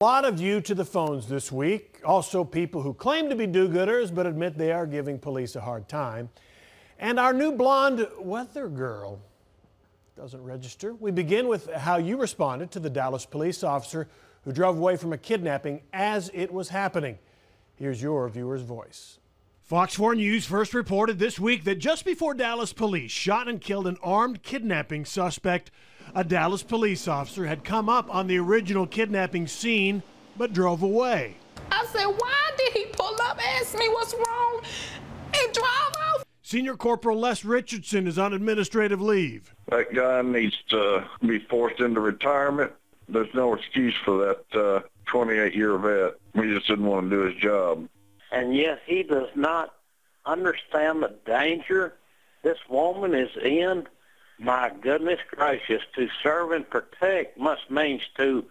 A lot of you to the phones this week. Also people who claim to be do-gooders but admit they are giving police a hard time. And our new blonde weather girl doesn't register. We begin with how you responded to the Dallas police officer who drove away from a kidnapping as it was happening. Here's your viewer's voice. Fox 4 News first reported this week that just before Dallas police shot and killed an armed kidnapping suspect, a Dallas police officer had come up on the original kidnapping scene but drove away. I said, why did he pull up, ask me what's wrong, and drive off? Senior Corporal Les Richardson is on administrative leave. That guy needs to be forced into retirement. There's no excuse for that 28-year vet. He just didn't want to do his job. And yes, he does not understand the danger this woman is in. My goodness gracious, to serve and protect must mean to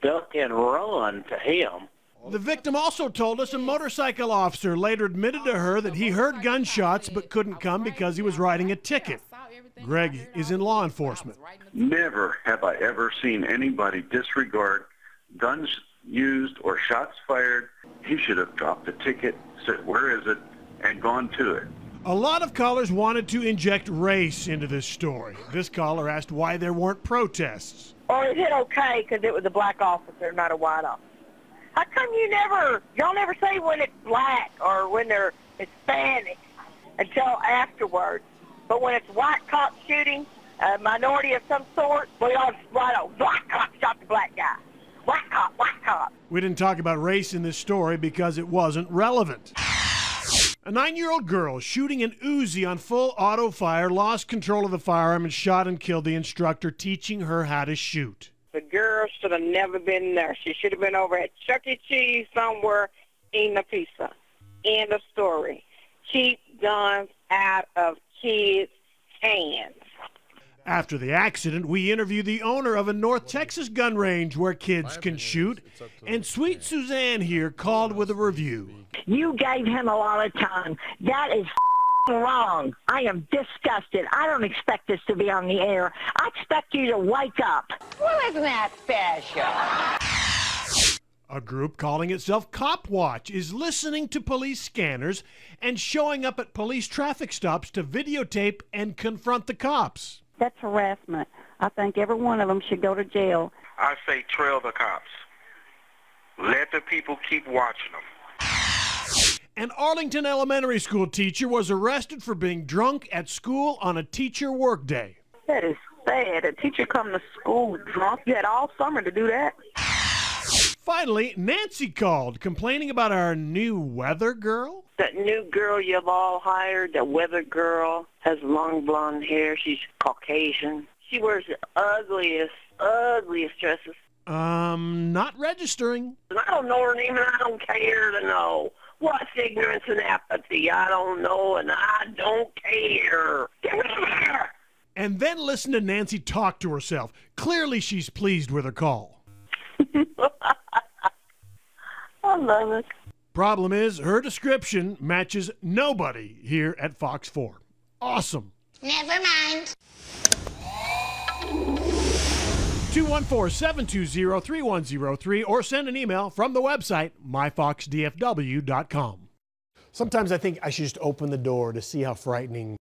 duck and run to him. The victim also told us a motorcycle officer later admitted to her that he heard gunshots but couldn't come because he was writing a ticket. Greg is in law enforcement. Never have I ever seen anybody disregard guns used or shots fired. He should have dropped the ticket, said, "Where is it?" and gone to it. A lot of callers wanted to inject race into this story. This caller asked why there weren't protests. Or is it okay because it was a black officer, not a white officer? How come y'all never say when it's black or when they're Hispanic until afterwards? But when it's white cop shooting a minority of some sort, we all just write out, black cop shot the black guy. White cop, white cop. We didn't talk about race in this story because it wasn't relevant. A 9-year-old girl shooting an Uzi on full auto fire lost control of the firearm and shot and killed the instructor teaching her how to shoot. The girl should have never been there. She should have been over at Chuck E. Cheese somewhere eating a pizza. End of story. Keep guns out of kids' hands. After the accident, we interviewed the owner of a North Texas gun range where kids can shoot, and Sweet Suzanne here called with a review. You gave him a lot of time. That is wrong. I am disgusted. I don't expect this to be on the air. I expect you to wake up. Well, isn't that special? A group calling itself Cop Watch is listening to police scanners and showing up at police traffic stops to videotape and confront the cops. That's harassment. I think every one of them should go to jail. I say trail the cops. Let the people keep watching them. An Arlington elementary school teacher was arrested for being drunk at school on a teacher workday. That is sad. A teacher come to school drunk. You had all summer to do that. Finally, Nancy called, complaining about our new weather girl. That new girl you've all hired, that weather girl, has long blonde hair. She's Caucasian. She wears the ugliest dresses. Not registering. I don't know her name and I don't care to know. What's ignorance and apathy? I don't know and I don't care. Get rid of her! And then listen to Nancy talk to herself. Clearly she's pleased with her call. I love it. Problem is, her description matches nobody here at Fox 4. Awesome. Never mind. 214-720-3103 or send an email from the website myfoxdfw.com. Sometimes I think I should just open the door to see how frightening